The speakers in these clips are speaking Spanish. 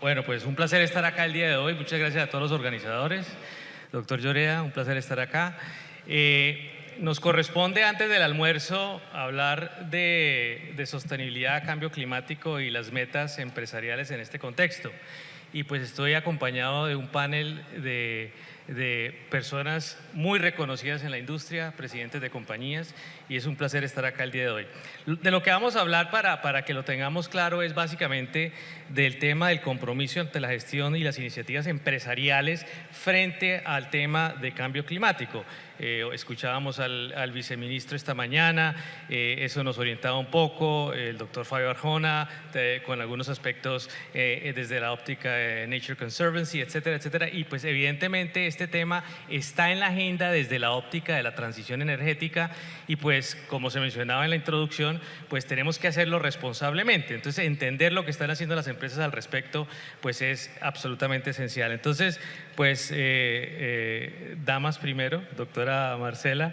Bueno, pues un placer estar acá el día de hoy. Muchas gracias a todos los organizadores. Doctor Llorea, un placer estar acá. Nos corresponde antes del almuerzo hablar de sostenibilidad, cambio climático y las metas empresariales en este contexto. Y pues estoy acompañado de un panel de personas muy reconocidas en la industria, presidentes de compañías, y es un placer estar acá el día de hoy. De lo que vamos a hablar para que lo tengamos claro es básicamente del tema del compromiso ante la gestión y las iniciativas empresariales frente al tema de cambio climático. Escuchábamos al viceministro esta mañana, eso nos orientaba un poco, el doctor Fabio Arjona, con algunos aspectos desde la óptica de Nature Conservancy, etcétera, etcétera, y pues evidentemente este tema está en la agenda desde la óptica de la transición energética y pues como se mencionaba en la introducción, pues tenemos que hacerlo responsablemente. Entonces entender lo que están haciendo las empresas al respecto pues es absolutamente esencial. Entonces pues damas primero, doctora Marcela.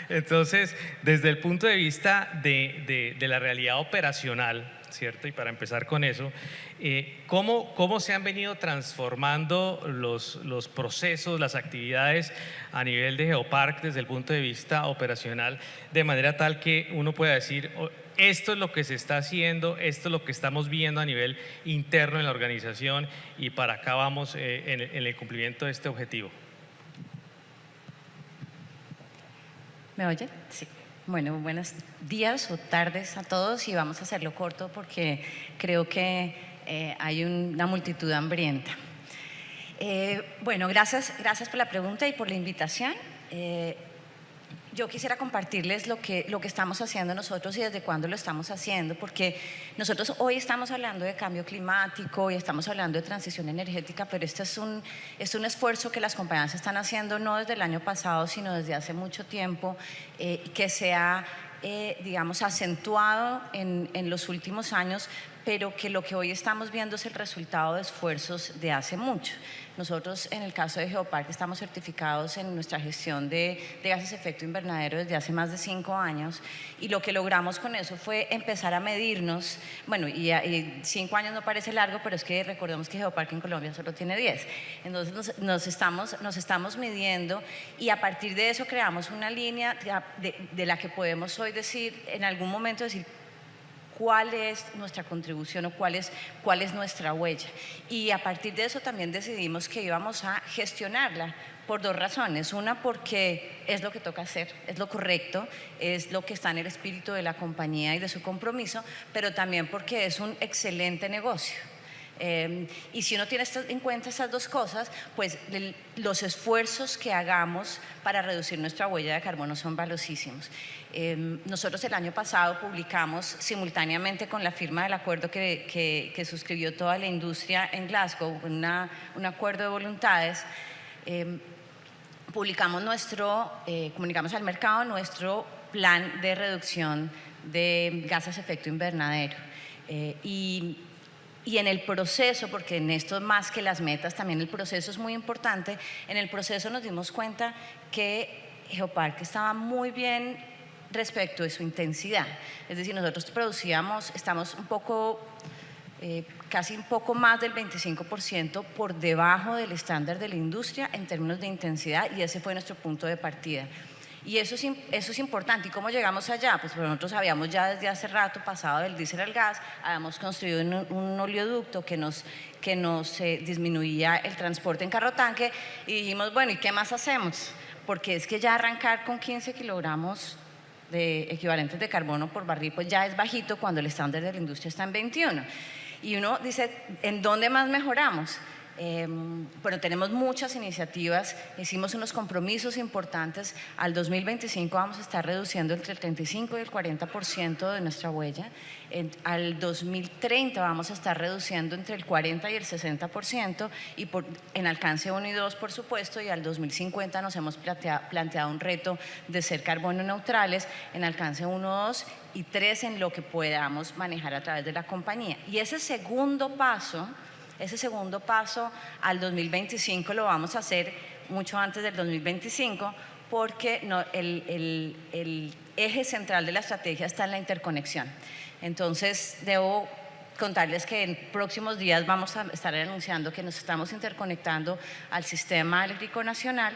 Entonces desde el punto de vista de la realidad operacional, ¿cierto? Y para empezar con eso, ¿cómo se han venido transformando los procesos, las actividades a nivel de Geopark desde el punto de vista operacional, de manera tal que uno pueda decir, esto es lo que se está haciendo, esto es lo que estamos viendo a nivel interno en la organización y para acá vamos en el cumplimiento de este objetivo? ¿Me oye? Sí. Bueno, buenos días o tardes a todos y vamos a hacerlo corto porque creo que hay una multitud hambrienta. Bueno, gracias por la pregunta y por la invitación. Yo quisiera compartirles lo que estamos haciendo nosotros y desde cuándo lo estamos haciendo, porque nosotros hoy estamos hablando de cambio climático y estamos hablando de transición energética, pero este es un esfuerzo que las compañías están haciendo no desde el año pasado, sino desde hace mucho tiempo, que se ha, digamos, acentuado en los últimos años, pero que lo que hoy estamos viendo es el resultado de esfuerzos de hace mucho. Nosotros, en el caso de Geopark, estamos certificados en nuestra gestión de gases de efecto invernadero desde hace más de 5 años y lo que logramos con eso fue empezar a medirnos, bueno, y 5 años no parece largo, pero es que recordemos que Geopark en Colombia solo tiene 10. Entonces nos estamos midiendo y a partir de eso creamos una línea de la que podemos hoy decir, en algún momento decir, cuál es nuestra contribución o cuál es nuestra huella. Y a partir de eso también decidimos que íbamos a gestionarla por 2 razones. Una, porque es lo que toca hacer, es lo correcto, es lo que está en el espíritu de la compañía y de su compromiso, pero también porque es un excelente negocio. Y si uno tiene en cuenta estas 2 cosas, pues los esfuerzos que hagamos para reducir nuestra huella de carbono son valiosísimos. Nosotros el año pasado publicamos simultáneamente con la firma del acuerdo que suscribió toda la industria en Glasgow, un acuerdo de voluntades, comunicamos al mercado nuestro plan de reducción de gases de efecto invernadero. Y en el proceso, porque en esto más que las metas, también el proceso es muy importante, en el proceso nos dimos cuenta que Geopark estaba muy bien respecto de su intensidad. Es decir, nosotros estamos un poco, casi un poco más del 25% por debajo del estándar de la industria en términos de intensidad y ese fue nuestro punto de partida. Y eso es importante. ¿Y cómo llegamos allá? Pues nosotros habíamos ya desde hace rato pasado del diésel al gas, habíamos construido un oleoducto que nos disminuía el transporte en carro tanque y dijimos, bueno, ¿y qué más hacemos? Porque es que ya arrancar con 15 kilogramos de equivalentes de carbono por barril pues ya es bajito cuando el estándar de la industria está en 21. Y uno dice, ¿en dónde más mejoramos? Bueno, tenemos muchas iniciativas, hicimos unos compromisos importantes. Al 2025 vamos a estar reduciendo entre el 35 y el 40% de nuestra huella. Al 2030 vamos a estar reduciendo entre el 40 y el 60% y en alcance 1 y 2 por supuesto, y al 2050 nos hemos planteado un reto de ser carbono neutrales en alcance 1, 2 y 3 en lo que podamos manejar a través de la compañía. Y ese segundo paso al 2025 lo vamos a hacer mucho antes del 2025 porque el eje central de la estrategia está en la interconexión. Entonces debo contarles que en próximos días vamos a estar anunciando que nos estamos interconectando al Sistema Eléctrico Nacional.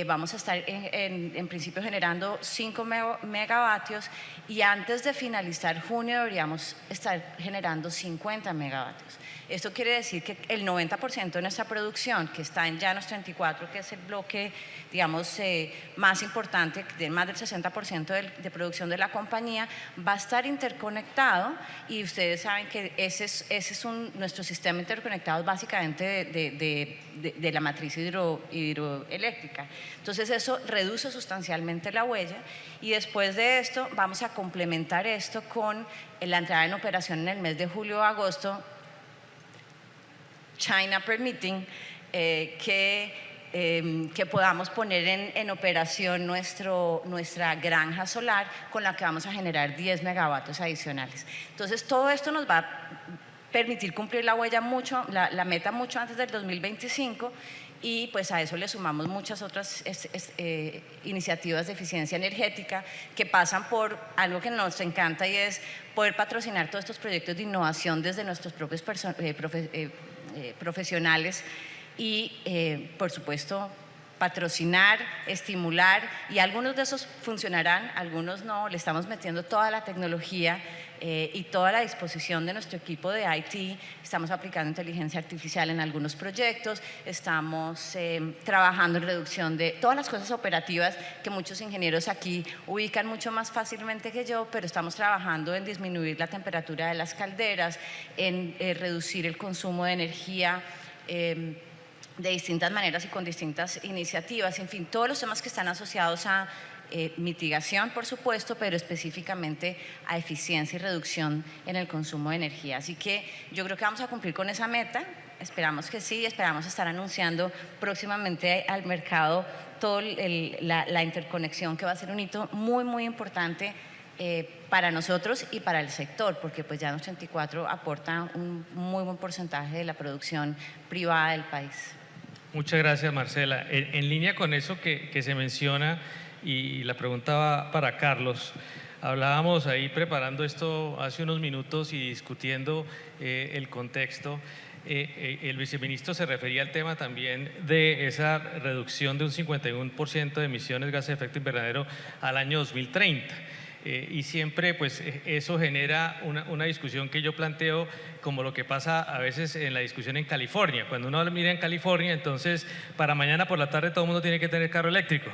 Vamos a estar en principio generando 5 megavatios y antes de finalizar junio deberíamos estar generando 50 megavatios. Esto quiere decir que el 90% de nuestra producción, que está en Llanos 34, que es el bloque, digamos, más importante, de más del 60% de producción de la compañía, va a estar interconectado y ustedes saben que ese es nuestro sistema interconectado básicamente de la matriz hidroeléctrica. Entonces eso reduce sustancialmente la huella y después de esto vamos a complementar esto con la entrada en operación en el mes de julio o agosto, China permitting, que podamos poner en operación nuestra granja solar con la que vamos a generar 10 megavatios adicionales. Entonces todo esto nos va a permitir cumplir la meta mucho antes del 2025 y pues a eso le sumamos muchas otras iniciativas de eficiencia energética que pasan por algo que nos encanta y es poder patrocinar todos estos proyectos de innovación desde nuestros propios profesionales y por supuesto patrocinar, estimular y algunos de esos funcionarán, algunos no, le estamos metiendo toda la tecnología y toda la disposición de nuestro equipo de IT, estamos aplicando inteligencia artificial en algunos proyectos, estamos trabajando en reducción de todas las cosas operativas que muchos ingenieros aquí ubican mucho más fácilmente que yo, pero estamos trabajando en disminuir la temperatura de las calderas, en reducir el consumo de energía, de distintas maneras y con distintas iniciativas, en fin, todos los temas que están asociados a mitigación, por supuesto, pero específicamente a eficiencia y reducción en el consumo de energía. Así que yo creo que vamos a cumplir con esa meta, esperamos que sí, esperamos estar anunciando próximamente al mercado toda la interconexión que va a ser un hito muy, muy importante para nosotros y para el sector, porque pues Llanos 34 aporta un muy buen porcentaje de la producción privada del país. Muchas gracias, Marcela. En línea con eso que se menciona, y la pregunta va para Carlos, hablábamos ahí preparando esto hace unos minutos y discutiendo el contexto. El viceministro se refería al tema también de esa reducción de un 51% de emisiones de gases de efecto invernadero al año 2030. Y siempre pues eso genera una discusión que yo planteo como lo que pasa a veces en la discusión en California. Cuando uno mira en California, entonces para mañana por la tarde todo el mundo tiene que tener carro eléctrico.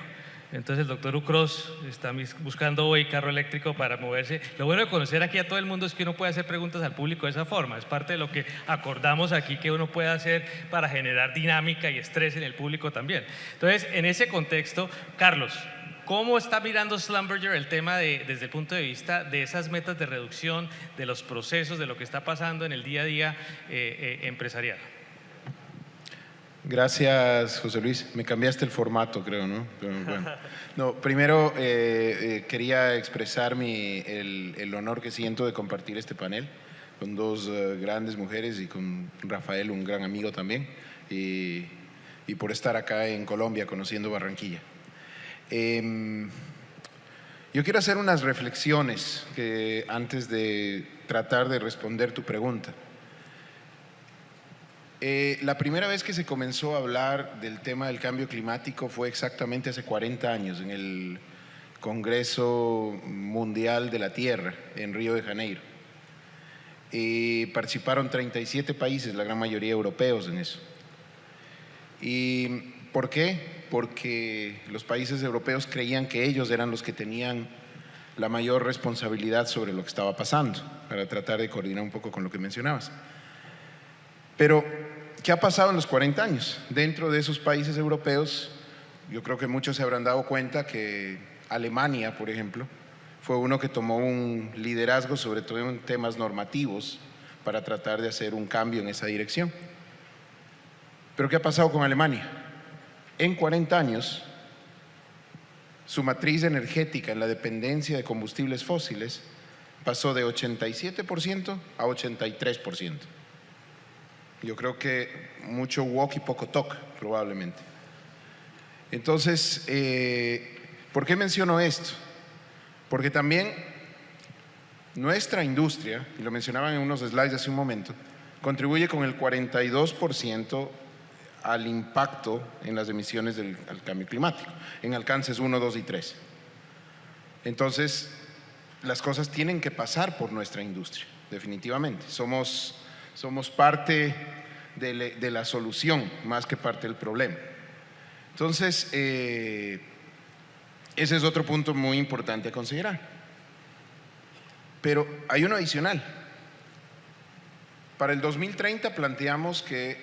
Entonces el doctor Ucros está buscando hoy carro eléctrico para moverse. Lo bueno de conocer aquí a todo el mundo es que uno puede hacer preguntas al público de esa forma. Es parte de lo que acordamos aquí que uno puede hacer para generar dinámica y estrés en el público también. Entonces, en ese contexto, Carlos, ¿cómo está mirando Schlumberger el tema desde el punto de vista de esas metas de reducción, de los procesos, de lo que está pasando en el día a día empresarial? Gracias, José Luis. Me cambiaste el formato, creo, ¿no? Pero, bueno. No, primero quería expresar el honor que siento de compartir este panel con dos grandes mujeres y con Rafael, un gran amigo también, y por estar acá en Colombia conociendo Barranquilla. Yo quiero hacer unas reflexiones antes de tratar de responder tu pregunta. La primera vez que se comenzó a hablar del tema del cambio climático fue exactamente hace 40 años en el Congreso Mundial de la Tierra en Río de Janeiro. Participaron 37 países, la gran mayoría europeos en eso. ¿Y por qué? Porque los países europeos creían que ellos eran los que tenían la mayor responsabilidad sobre lo que estaba pasando, para tratar de coordinar un poco con lo que mencionabas. Pero, ¿qué ha pasado en los 40 años? Dentro de esos países europeos, yo creo que muchos se habrán dado cuenta que Alemania, por ejemplo, fue uno que tomó un liderazgo, sobre todo en temas normativos, para tratar de hacer un cambio en esa dirección. ¿Pero qué ha pasado con Alemania? En 40 años, su matriz energética en la dependencia de combustibles fósiles pasó de 87% a 83%. Yo creo que mucho walk y poco talk, probablemente. Entonces, ¿por qué menciono esto? Porque también nuestra industria, y lo mencionaban en unos slides hace un momento, contribuye con el 42% al impacto en las emisiones al cambio climático, en alcances 1, 2 y 3. Entonces, las cosas tienen que pasar por nuestra industria, definitivamente. Somos parte de la solución más que parte del problema. Entonces, ese es otro punto muy importante a considerar. Pero hay uno adicional. Para el 2030 planteamos que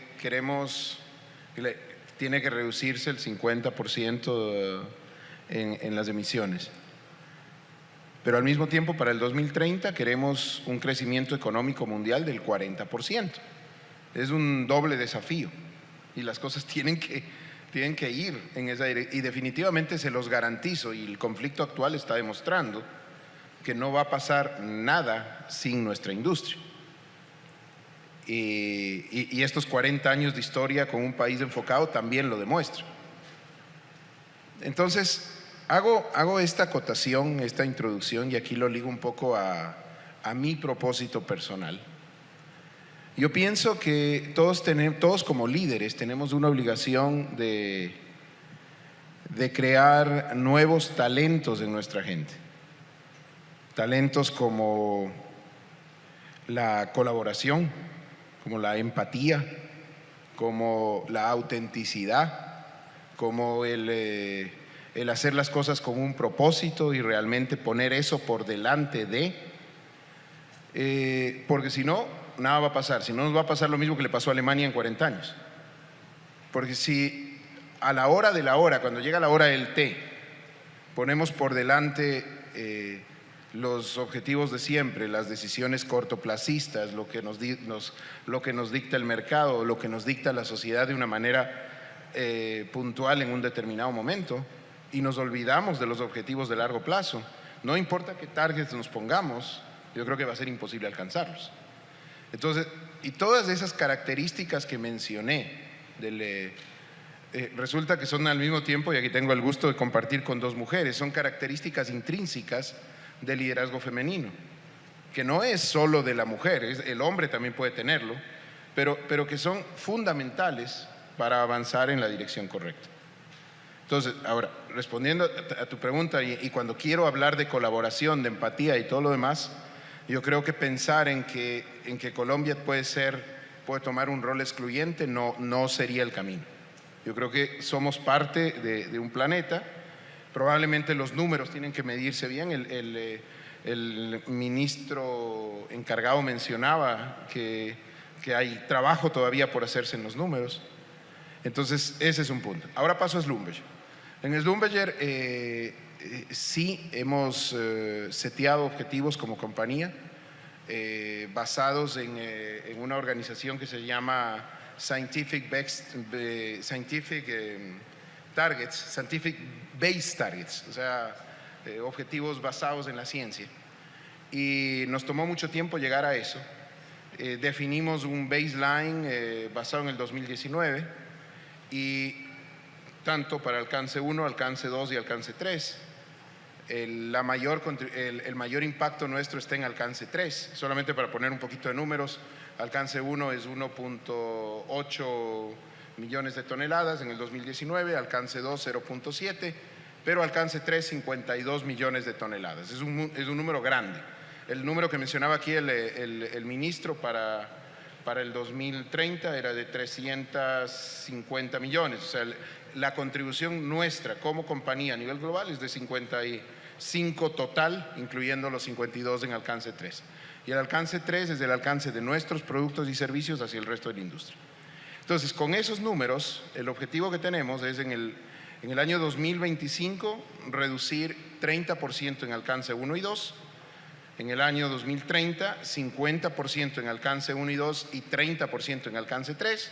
tiene que reducirse el 50% en las emisiones. Pero al mismo tiempo, para el 2030 queremos un crecimiento económico mundial del 40%. Es un doble desafío y las cosas tienen que ir en esa dirección. Y definitivamente se los garantizo, y el conflicto actual está demostrando que no va a pasar nada sin nuestra industria. Y estos 40 años de historia con un país enfocado también lo demuestran. Entonces, hago esta acotación, esta introducción, y aquí lo ligo un poco a mi propósito personal. Yo pienso que todos como líderes tenemos una obligación de crear nuevos talentos en nuestra gente. Talentos como la colaboración, como la empatía, como la autenticidad, como el hacer las cosas con un propósito y realmente poner eso por delante porque si no, nada va a pasar. Si no, nos va a pasar lo mismo que le pasó a Alemania en 40 años. Porque si a la hora de la hora, cuando llega la hora del té, ponemos por delante los objetivos de siempre, las decisiones cortoplacistas, lo que nos dicta el mercado, lo que nos dicta la sociedad de una manera puntual en un determinado momento, y nos olvidamos de los objetivos de largo plazo, no importa qué targets nos pongamos, yo creo que va a ser imposible alcanzarlos. Entonces, y todas esas características que mencioné, resulta que son al mismo tiempo, y aquí tengo el gusto de compartir con dos mujeres, son características intrínsecas de liderazgo femenino, que no es solo de la mujer, el hombre también puede tenerlo, pero que son fundamentales para avanzar en la dirección correcta. Entonces, ahora, respondiendo a tu pregunta, y cuando quiero hablar de colaboración, de empatía y todo lo demás, yo creo que pensar en que Colombia puede tomar un rol excluyente no sería el camino. Yo creo que somos parte de un planeta. Probablemente los números tienen que medirse bien. El ministro encargado mencionaba que hay trabajo todavía por hacerse en los números. Entonces, ese es un punto. Ahora paso a Schlumberger. En Schlumberger sí hemos seteado objetivos como compañía basados en una organización que se llama Scientific Based Targets, o sea, objetivos basados en la ciencia. Y nos tomó mucho tiempo llegar a eso. Definimos un baseline basado en el 2019 y tanto para alcance 1, alcance 2 y alcance 3. El mayor impacto nuestro está en alcance 3. Solamente para poner un poquito de números, alcance 1 es 1.8 millones de toneladas en el 2019, alcance 2 0.7, pero alcance 3 52 millones de toneladas. Es un número grande. El número que mencionaba aquí el ministro para el 2030 era de 350 millones. O sea, la contribución nuestra como compañía a nivel global es de 55 total, incluyendo los 52 en alcance 3. Y el alcance 3 es el alcance de nuestros productos y servicios hacia el resto de la industria. Entonces, con esos números, el objetivo que tenemos es en el año 2025 reducir 30% en alcance 1 y 2, en el año 2030 50% en alcance 1 y 2 y 30% en alcance 3,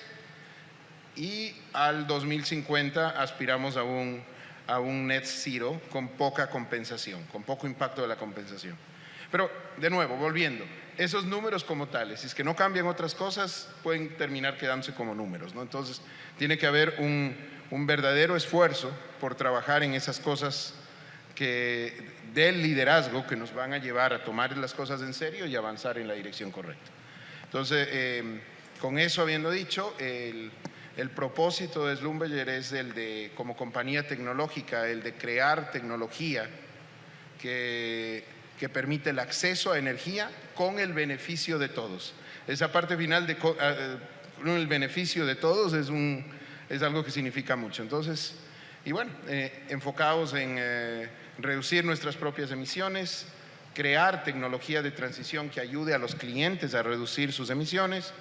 y al 2050 aspiramos a un net zero con poca compensación, con poco impacto de la compensación. Pero, de nuevo, volviendo, esos números como tales, si es que no cambian otras cosas, pueden terminar quedándose como números, ¿no? Entonces, tiene que haber un verdadero esfuerzo por trabajar en esas cosas del liderazgo que nos van a llevar a tomar las cosas en serio y avanzar en la dirección correcta. Entonces, con eso habiendo dicho, el propósito de Schlumberger es el de, como compañía tecnológica, el de crear tecnología que permite el acceso a energía con el beneficio de todos. Esa parte final de el beneficio de todos es algo que significa mucho. Entonces, y bueno, enfocados en reducir nuestras propias emisiones, crear tecnología de transición que ayude a los clientes a reducir sus emisiones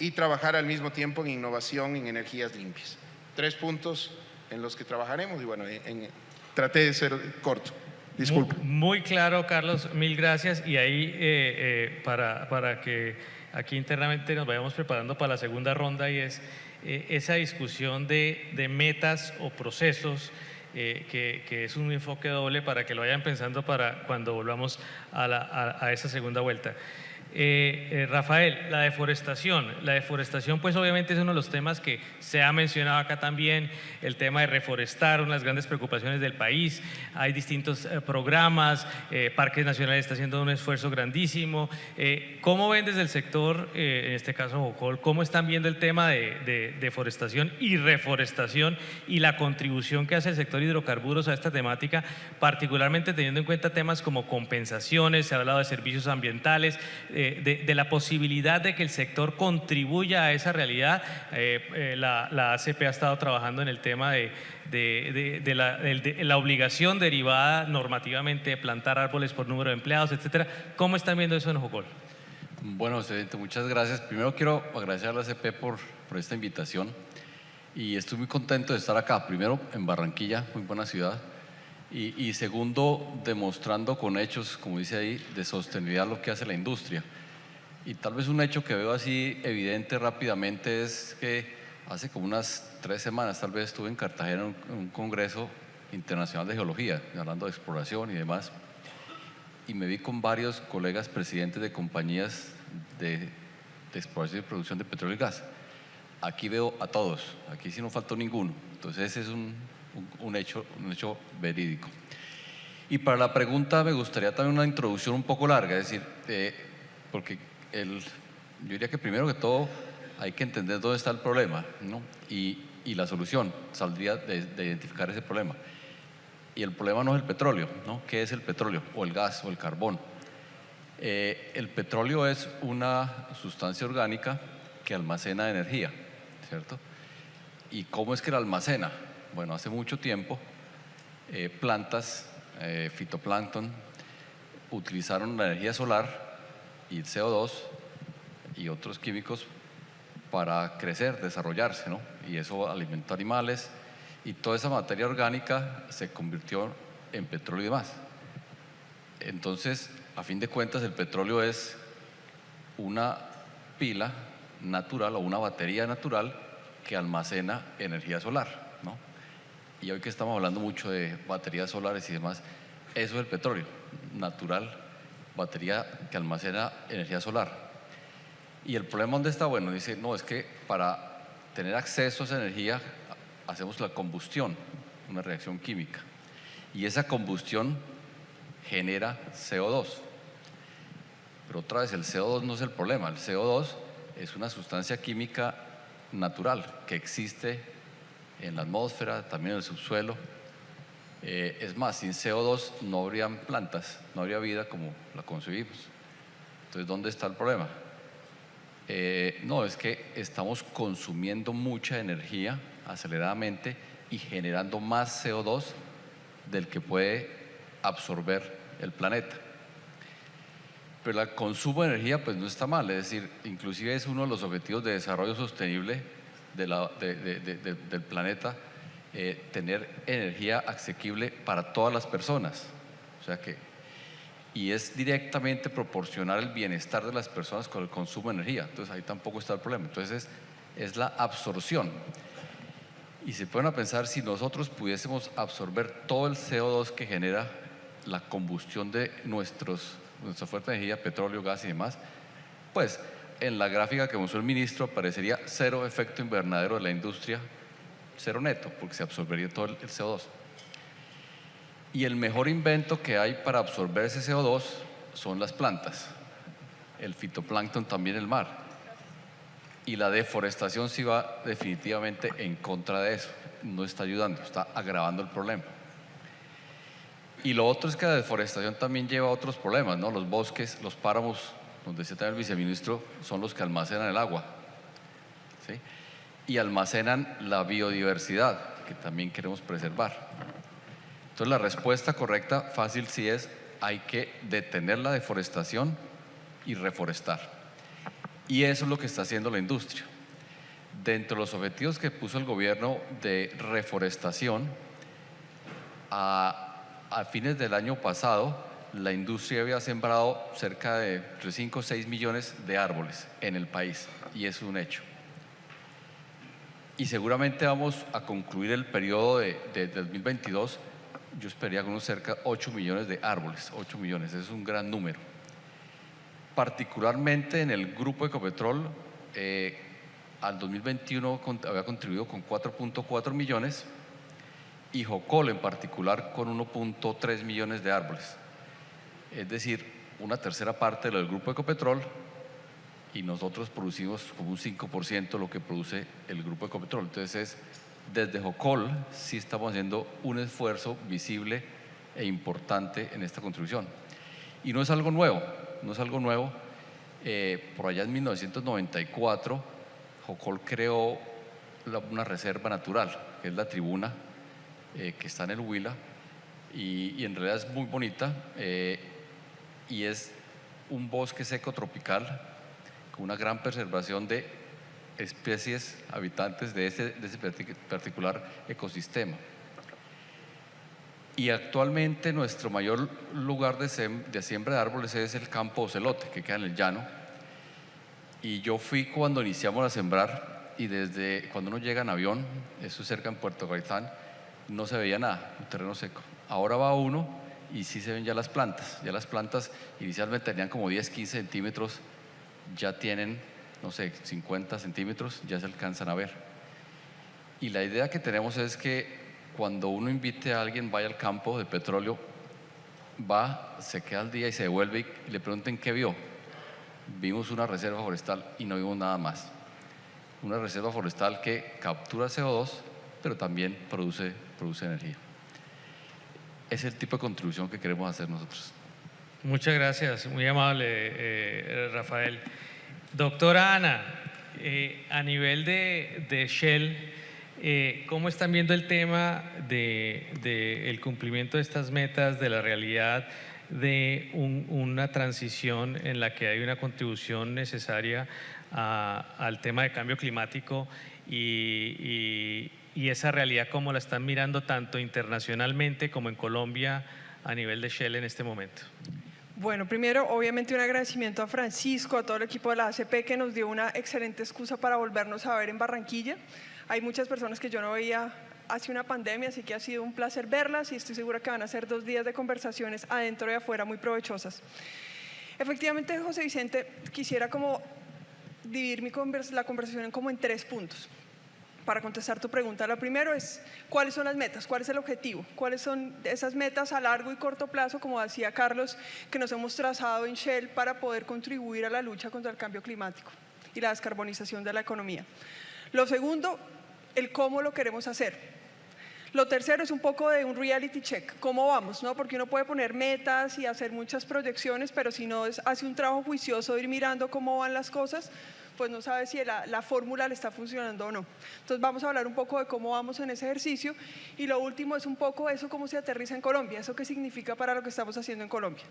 y trabajar al mismo tiempo en innovación en energías limpias. 3 puntos en los que trabajaremos y bueno, traté de ser corto. Disculpe. Muy claro, Carlos, mil gracias. Y ahí, para que aquí internamente nos vayamos preparando para la segunda ronda, y es esa discusión de metas o procesos, que es un enfoque doble para que lo vayan pensando para cuando volvamos a esa segunda vuelta. Rafael, la deforestación pues obviamente es uno de los temas que se ha mencionado acá también, el tema de reforestar, una de las grandes preocupaciones del país. Hay distintos programas, Parques Nacionales está haciendo un esfuerzo grandísimo. ¿Cómo ven desde el sector, en este caso Jocol, cómo están viendo el tema de deforestación y reforestación y la contribución que hace el sector hidrocarburos a esta temática, particularmente teniendo en cuenta temas como compensaciones, se ha hablado de servicios ambientales, de la posibilidad de que el sector contribuya a esa realidad? La ACP ha estado trabajando en el tema de la obligación derivada normativamente de plantar árboles por número de empleados, etcétera. ¿Cómo están viendo eso en Jocol? Bueno, excelente, muchas gracias. Primero quiero agradecer a la ACP por esta invitación y estoy muy contento de estar acá. Primero en Barranquilla, muy buena ciudad. Y segundo, demostrando con hechos, como dice ahí, de sostenibilidad lo que hace la industria. Y tal vez un hecho que veo así evidente rápidamente es que hace como unas 3 semanas tal vez estuve en Cartagena en un congreso internacional de geología, hablando de exploración y demás, y me vi con varios colegas presidentes de compañías de exploración y producción de petróleo y gas. Aquí veo a todos, aquí sí no faltó ninguno. Entonces ese es un hecho verídico. Y para la pregunta me gustaría también una introducción un poco larga, es decir, porque yo diría que primero que todo hay que entender dónde está el problema, ¿no? y la solución saldría de identificar ese problema. Y el problema no es el petróleo, ¿no? ¿Qué es el petróleo? O el gas o el carbón. El petróleo es una sustancia orgánica que almacena energía, ¿cierto? ¿Y cómo es que la almacena? Bueno, hace mucho tiempo plantas, fitoplancton, utilizaron la energía solar y el CO2 y otros químicos para crecer, desarrollarse, ¿no? Y eso alimentó animales y toda esa materia orgánica se convirtió en petróleo y demás. Entonces, a fin de cuentas, el petróleo es una pila natural o una batería natural que almacena energía solar, ¿no? Y hoy que estamos hablando mucho de baterías solares y demás, eso es el petróleo natural, batería que almacena energía solar. ¿Y el problema dónde está? Bueno, dice, no, es que para tener acceso a esa energía hacemos la combustión, una reacción química. Y esa combustión genera CO2. Pero otra vez, el CO2 no es el problema. El CO2 es una sustancia química natural que existe en la atmósfera, también en el subsuelo. Es más, sin CO2 no habrían plantas, no habría vida como la concebimos. Entonces, ¿dónde está el problema? No, es que estamos consumiendo mucha energía aceleradamente y generando más CO2 del que puede absorber el planeta. Pero el consumo de energía pues no está mal, es decir, inclusive es uno de los objetivos de desarrollo sostenible del planeta, tener energía asequible para todas las personas. O sea que, y es directamente proporcionar el bienestar de las personas con el consumo de energía. Entonces ahí tampoco está el problema. Entonces es la absorción. Y se pueden pensar, si nosotros pudiésemos absorber todo el CO2 que genera la combustión de nuestra fuente de energía, petróleo, gas y demás, pues en la gráfica que mostró el ministro aparecería 0 efecto invernadero de la industria, 0 neto, porque se absorbería todo el CO2. Y el mejor invento que hay para absorber ese CO2 son las plantas, el fitoplancton también el mar. Y la deforestación sí va definitivamente en contra de eso, no está ayudando, está agravando el problema. Y lo otro es que la deforestación también lleva a otros problemas, ¿no? Los bosques, los páramos, donde decía también el viceministro, son los que almacenan el agua, ¿sí? Y almacenan la biodiversidad, que también queremos preservar. Entonces la respuesta correcta, fácil sí es, hay que detener la deforestación y reforestar. Y eso es lo que está haciendo la industria. Dentro de los objetivos que puso el gobierno de reforestación, a fines del año pasado, la industria había sembrado cerca de entre 5 o 6 millones de árboles en el país, y eso es un hecho. Y seguramente vamos a concluir el periodo de 2022, yo esperaría con unos cerca de 8 millones de árboles, 8 millones, es un gran número. Particularmente en el grupo Ecopetrol, al 2021 había contribuido con 4.4 millones, y Jocol en particular con 1.3 millones de árboles. Es decir, una tercera parte de lo del grupo Ecopetrol, y nosotros producimos como un 5% de lo que produce el grupo Ecopetrol. Entonces, desde Jocol sí estamos haciendo un esfuerzo visible e importante en esta contribución. Y no es algo nuevo, no es algo nuevo. Por allá en 1994, Jocol creó una reserva natural, que es la Tribuna, que está en el Huila, y en realidad es muy bonita, y es un bosque seco tropical con una gran preservación de especies habitantes de ese particular ecosistema. Y actualmente nuestro mayor lugar de siembra de árboles es el campo Ocelote, que queda en el llano. Y yo fui cuando iniciamos a sembrar, y desde cuando uno llega en avión, eso es cerca en Puerto Gaitán, no se veía nada, un terreno seco. Ahora va uno y sí se ven ya las plantas. Ya las plantas inicialmente tenían como 10, 15 centímetros, ya tienen, no sé, 50 centímetros, ya se alcanzan a ver. Y la idea que tenemos es que cuando uno invite a alguien, vaya al campo de petróleo, va, se queda al día y se devuelve y le pregunten qué vio. Vimos una reserva forestal y no vimos nada más. Una reserva forestal que captura CO2, pero también produce energía. Es el tipo de contribución que queremos hacer nosotros. Muchas gracias, muy amable, Rafael. Doctora Ana, a nivel de Shell, ¿cómo están viendo el tema del cumplimiento de estas metas, de la realidad de una transición en la que hay una contribución necesaria al tema de cambio climático y esa realidad cómo la están mirando tanto internacionalmente como en Colombia a nivel de Shell en este momento? Bueno, primero, obviamente un agradecimiento a Francisco, a todo el equipo de la ACP que nos dio una excelente excusa para volvernos a ver en Barranquilla. Hay muchas personas que yo no veía hace una pandemia, así que ha sido un placer verlas y estoy segura que van a ser 2 días de conversaciones adentro y afuera muy provechosas. Efectivamente, José Vicente, quisiera como dividir la conversación como en 3 puntos. Para contestar tu pregunta, la primera es ¿cuáles son las metas? ¿Cuál es el objetivo? ¿Cuáles son esas metas a largo y corto plazo, como decía Carlos, que nos hemos trazado en Shell para poder contribuir a la lucha contra el cambio climático y la descarbonización de la economía? Lo segundo, el cómo lo queremos hacer. Lo tercero es un poco de un reality check, cómo vamos, ¿no? Porque uno puede poner metas y hacer muchas proyecciones, pero si no hace un trabajo juicioso de ir mirando cómo van las cosas, pues no sabe si la fórmula le está funcionando o no. Entonces vamos a hablar un poco de cómo vamos en ese ejercicio y lo último es un poco eso cómo se aterriza en Colombia, eso qué significa para lo que estamos haciendo en Colombia.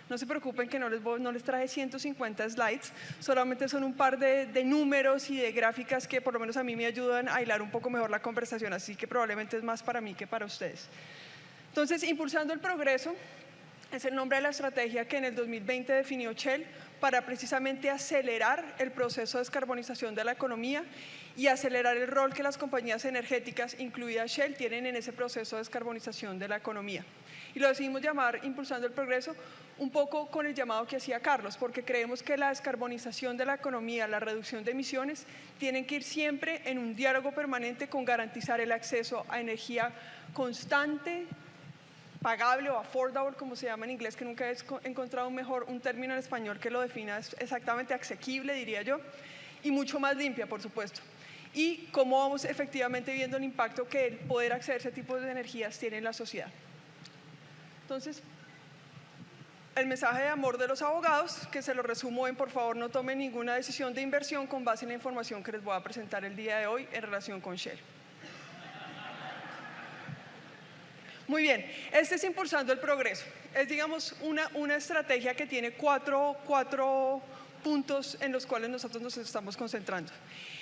No se preocupen que no les traje 150 slides, solamente son un par de números y de gráficas que por lo menos a mí me ayudan a hilar un poco mejor la conversación, así que probablemente es más para mí que para ustedes. Entonces, impulsando el progreso es el nombre de la estrategia que en el 2020 definió Shell para precisamente acelerar el proceso de descarbonización de la economía y acelerar el rol que las compañías energéticas, incluida Shell, tienen en ese proceso de descarbonización de la economía. Y lo decidimos llamar Impulsando el Progreso, un poco con el llamado que hacía Carlos, porque creemos que la descarbonización de la economía, la reducción de emisiones, tienen que ir siempre en un diálogo permanente con garantizar el acceso a energía constante, pagable o affordable, como se llama en inglés, que nunca he encontrado un término en español que lo defina exactamente, asequible, diría yo, y mucho más limpia, por supuesto. Y cómo vamos efectivamente viendo el impacto que el poder acceder a ese tipo de energías tiene en la sociedad. Entonces, el mensaje de amor de los abogados, que se lo resumo en: por favor, no tomen ninguna decisión de inversión con base en la información que les voy a presentar el día de hoy en relación con Shell. Muy bien, este es Impulsando el Progreso. Es, digamos, una estrategia que tiene cuatro puntos en los cuales nosotros nos estamos concentrando.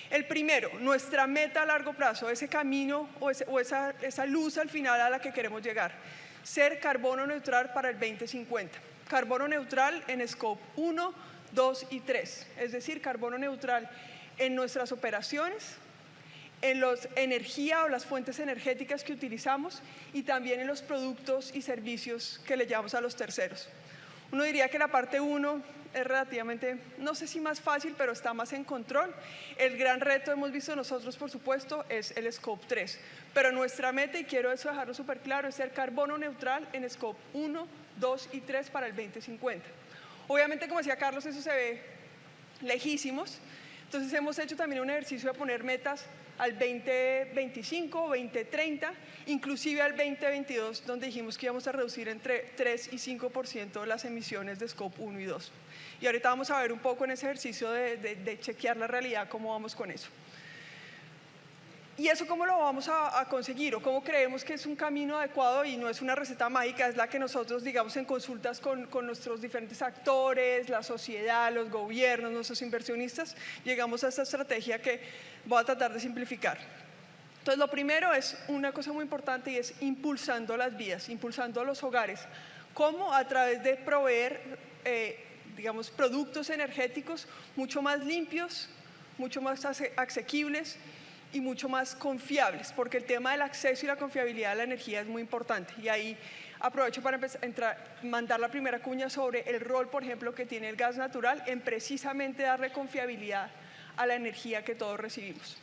El primero, nuestra meta a largo plazo, ese camino o esa luz al final a la que queremos llegar. Ser carbono neutral para el 2050. Carbono neutral en Scope 1, 2 y 3. Es decir, carbono neutral en nuestras operaciones, en la energía o las fuentes energéticas que utilizamos y también en los productos y servicios que le llevamos a los terceros. Uno diría que la parte 1 es relativamente, no sé si más fácil, pero está más en control. El gran reto, hemos visto nosotros, por supuesto, es el Scope 3. Pero nuestra meta, y quiero eso dejarlo súper claro, es ser carbono neutral en Scope 1, 2 y 3 para el 2050. Obviamente, como decía Carlos, eso se ve lejísimos. Entonces hemos hecho también un ejercicio de poner metas al 2025, 2030, inclusive al 2022, donde dijimos que íbamos a reducir entre 3 y 5% las emisiones de Scope 1 y 2. Y ahorita vamos a ver un poco en ese ejercicio de chequear la realidad, cómo vamos con eso. ¿Y eso cómo lo vamos a conseguir? ¿O cómo creemos que es un camino adecuado? Y no es una receta mágica, es la que nosotros, digamos, en consultas con nuestros diferentes actores, la sociedad, los gobiernos, nuestros inversionistas, llegamos a esta estrategia que voy a tratar de simplificar. Entonces, lo primero es una cosa muy importante y es impulsando las vías, impulsando a los hogares. ¿Cómo? A través de proveer, digamos, productos energéticos mucho más limpios, mucho más asequibles y mucho más confiables, porque el tema del acceso y la confiabilidad de la energía es muy importante. Y ahí aprovecho para mandar la primera cuña sobre el rol, por ejemplo, que tiene el gas natural en precisamente darle confiabilidad a la energía que todos recibimos.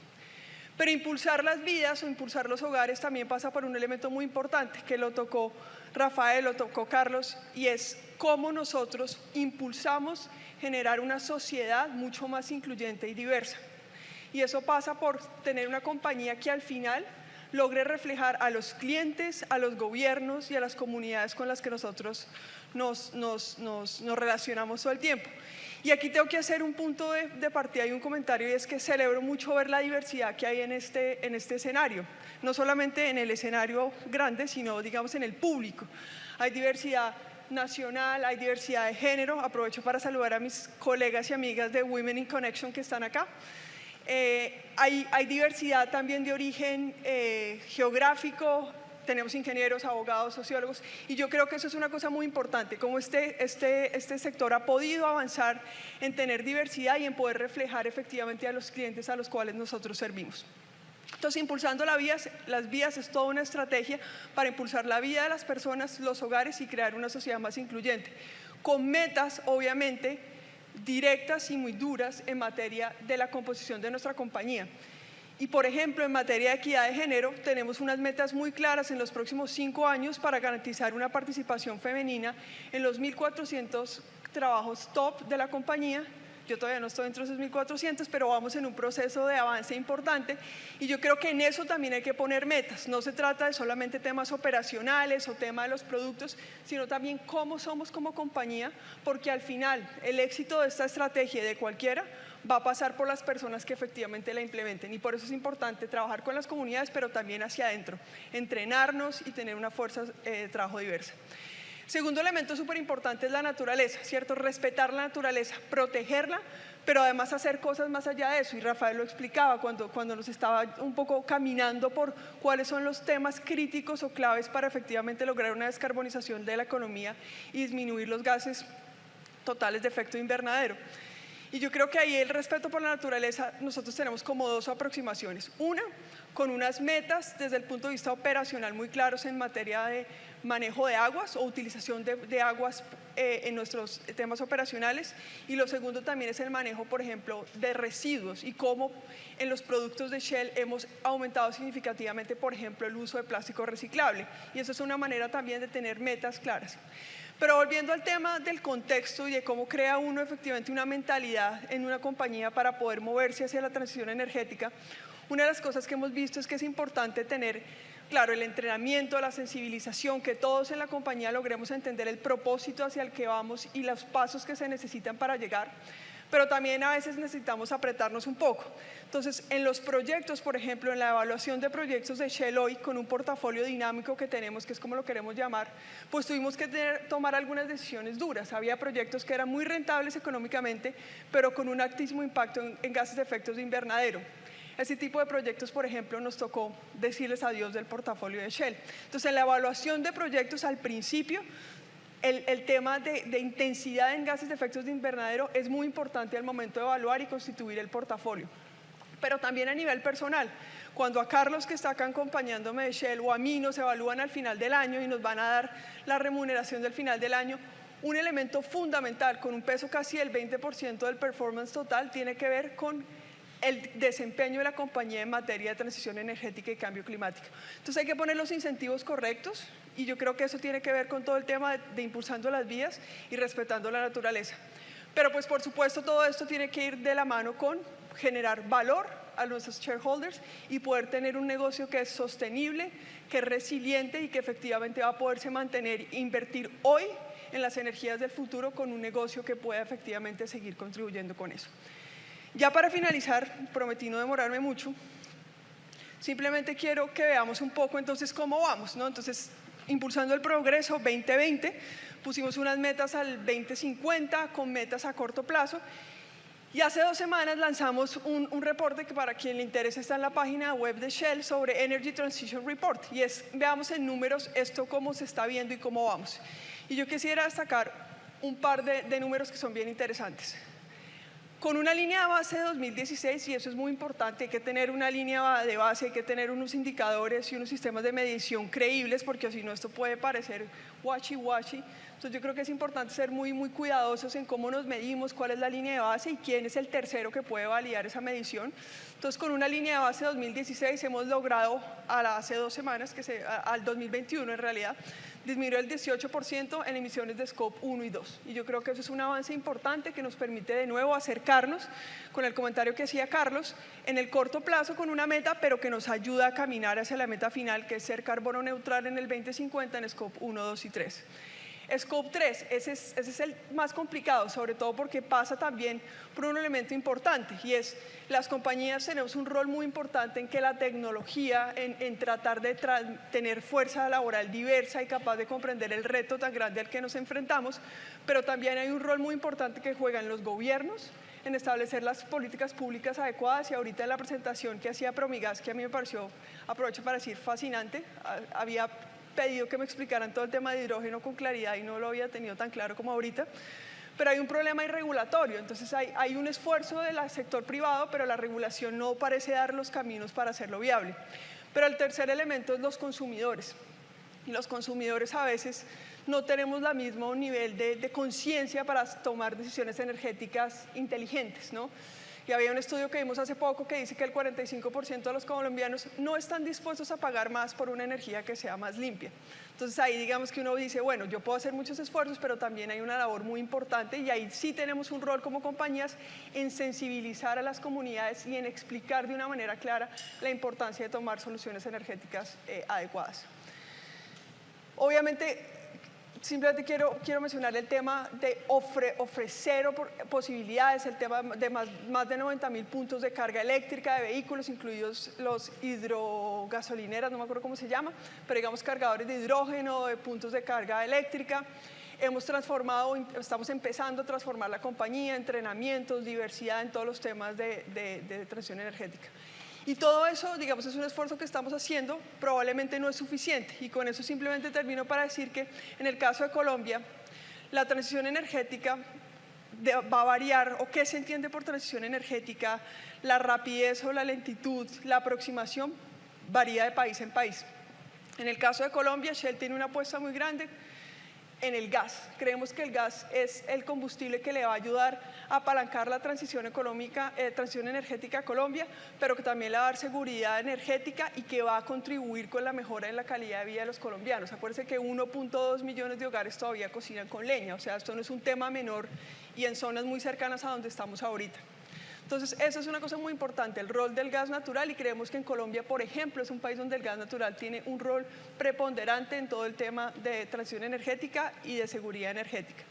Pero impulsar las vidas o impulsar los hogares también pasa por un elemento muy importante, que lo tocó Rafael, lo tocó Carlos, y es cómo nosotros impulsamos generar una sociedad mucho más incluyente y diversa. Y eso pasa por tener una compañía que al final logre reflejar a los clientes, a los gobiernos y a las comunidades con las que nosotros nos relacionamos todo el tiempo. Y aquí tengo que hacer un punto de partida y un comentario, y es que celebro mucho ver la diversidad que hay en este escenario. No solamente en el escenario grande, sino, digamos, en el público. Hay diversidad nacional, hay diversidad de género. Aprovecho para saludar a mis colegas y amigas de Women in Connection que están acá. Hay diversidad también de origen geográfico, tenemos ingenieros, abogados, sociólogos, y yo creo que eso es una cosa muy importante, como este sector ha podido avanzar en tener diversidad y en poder reflejar efectivamente a los clientes a los cuales nosotros servimos. Entonces, impulsando las vías es toda una estrategia para impulsar la vida de las personas, los hogares y crear una sociedad más incluyente, con metas, obviamente, directas y muy duras en materia de la composición de nuestra compañía. Y, por ejemplo, en materia de equidad de género, tenemos unas metas muy claras en los próximos 5 años para garantizar una participación femenina en los 1.400 trabajos top de la compañía. Yo todavía no estoy dentro de esos 1.400, pero vamos en un proceso de avance importante y yo creo que en eso también hay que poner metas. No se trata de solamente temas operacionales o tema de los productos, sino también cómo somos como compañía, porque al final el éxito de esta estrategia de cualquiera va a pasar por las personas que efectivamente la implementen y por eso es importante trabajar con las comunidades, pero también hacia adentro, entrenarnos y tener una fuerza de trabajo diversa. Segundo elemento súper importante es la naturaleza, ¿cierto? Respetar la naturaleza, protegerla, pero además hacer cosas más allá de eso. Y Rafael lo explicaba cuando nos estaba un poco caminando por cuáles son los temas críticos o claves para efectivamente lograr una descarbonización de la economía y disminuir los gases totales de efecto invernadero. Y yo creo que ahí el respeto por la naturaleza, nosotros tenemos como 2 aproximaciones. Una, con unas metas desde el punto de vista operacional muy claros en materia de manejo de aguas o utilización de aguas en nuestros temas operacionales. Y lo segundo también es el manejo, por ejemplo, de residuos y cómo en los productos de Shell hemos aumentado significativamente, por ejemplo, el uso de plástico reciclable. Y eso es una manera también de tener metas claras. Pero volviendo al tema del contexto y de cómo crea uno efectivamente una mentalidad en una compañía para poder moverse hacia la transición energética, una de las cosas que hemos visto es que es importante tener, claro, el entrenamiento, la sensibilización, que todos en la compañía logremos entender el propósito hacia el que vamos y los pasos que se necesitan para llegar, pero también a veces necesitamos apretarnos un poco. Entonces, en los proyectos, por ejemplo, en la evaluación de proyectos de Shell hoy, con un portafolio dinámico que tenemos, que es como lo queremos llamar, pues tuvimos que tomar algunas decisiones duras. Había proyectos que eran muy rentables económicamente, pero con un altísimo impacto en gases de efectos de invernadero. Ese tipo de proyectos, por ejemplo, nos tocó decirles adiós del portafolio de Shell. Entonces, en la evaluación de proyectos al principio, el tema de intensidad en gases de efectos de invernadero es muy importante al momento de evaluar y constituir el portafolio. Pero también a nivel personal, cuando a Carlos, que está acá acompañándome de Shell, o a mí nos evalúan al final del año y nos van a dar la remuneración del final del año, un elemento fundamental, con un peso casi del 20% del performance total, tiene que ver con el desempeño de la compañía en materia de transición energética y cambio climático. Entonces hay que poner los incentivos correctos y yo creo que eso tiene que ver con todo el tema de impulsando las vías y respetando la naturaleza. Pero pues por supuesto todo esto tiene que ir de la mano con generar valor a nuestros shareholders y poder tener un negocio que es sostenible, que es resiliente y que efectivamente va a poderse mantener e invertir hoy en las energías del futuro con un negocio que pueda efectivamente seguir contribuyendo con eso. Ya para finalizar, prometí no demorarme mucho, simplemente quiero que veamos un poco entonces cómo vamos, ¿no? Entonces, impulsando el progreso 2020, pusimos unas metas al 2050 con metas a corto plazo y hace 2 semanas lanzamos un reporte que para quien le interesa está en la página web de Shell sobre Energy Transition Report y es, veamos en números esto cómo se está viendo y cómo vamos. Y yo quisiera destacar un par de números que son bien interesantes. Con una línea de base de 2016, y eso es muy importante, hay que tener una línea de base, hay que tener unos indicadores y unos sistemas de medición creíbles, porque si no esto puede parecer washi-washi. Entonces yo creo que es importante ser muy cuidadosos en cómo nos medimos, cuál es la línea de base y quién es el tercero que puede validar esa medición. Entonces con una línea de base de 2016 hemos logrado, hace 2 semanas, al 2021 en realidad, disminuyó el 18% en emisiones de Scope 1 y 2. Y yo creo que eso es un avance importante que nos permite de nuevo acercarnos, con el comentario que hacía Carlos, en el corto plazo con una meta, pero que nos ayuda a caminar hacia la meta final, que es ser carbono neutral en el 2050 en Scope 1, 2 y 3. Scope 3, ese es el más complicado, sobre todo porque pasa también por un elemento importante y es las compañías tenemos un rol muy importante en que la tecnología, en tratar de tener fuerza laboral diversa y capaz de comprender el reto tan grande al que nos enfrentamos, pero también hay un rol muy importante que juegan los gobiernos en establecer las políticas públicas adecuadas y ahorita en la presentación que hacía Promigas, que a mí me pareció, aprovecho para decir, fascinante, había pedido que me explicaran todo el tema de hidrógeno con claridad y no lo había tenido tan claro como ahorita, pero hay un problema irregulatorio, entonces hay un esfuerzo del sector privado, pero la regulación no parece dar los caminos para hacerlo viable. Pero el tercer elemento es los consumidores, y los consumidores a veces no tenemos el mismo nivel de conciencia para tomar decisiones energéticas inteligentes, ¿no? Y había un estudio que vimos hace poco que dice que el 45% de los colombianos no están dispuestos a pagar más por una energía que sea más limpia. Entonces ahí digamos que uno dice, bueno, yo puedo hacer muchos esfuerzos, pero también hay una labor muy importante y ahí sí tenemos un rol como compañías en sensibilizar a las comunidades y en explicar de una manera clara la importancia de tomar soluciones energéticas adecuadas. Obviamente, simplemente quiero mencionar el tema de ofrecer posibilidades, el tema de más de 90.000 puntos de carga eléctrica de vehículos, incluidos los hidrogasolineras, no me acuerdo cómo se llama, pero digamos cargadores de hidrógeno, de puntos de carga eléctrica. Hemos transformado, estamos empezando a transformar la compañía, entrenamientos, diversidad en todos los temas de transición energética. Y todo eso, digamos, es un esfuerzo que estamos haciendo, probablemente no es suficiente. Y con eso simplemente termino para decir que en el caso de Colombia, la transición energética va a variar, o qué se entiende por transición energética, la rapidez o la lentitud, la aproximación, varía de país en país. En el caso de Colombia, Shell tiene una apuesta muy grande en el gas. Creemos que el gas es el combustible que le va a ayudar a apalancar la transición energética a Colombia, pero que también le va a dar seguridad energética y que va a contribuir con la mejora en la calidad de vida de los colombianos. Acuérdense que 1.2 millones de hogares todavía cocinan con leña, o sea, esto no es un tema menor y en zonas muy cercanas a donde estamos ahorita. Entonces, esa es una cosa muy importante, el rol del gas natural, y creemos que en Colombia, por ejemplo, es un país donde el gas natural tiene un rol preponderante en todo el tema de transición energética y de seguridad energética.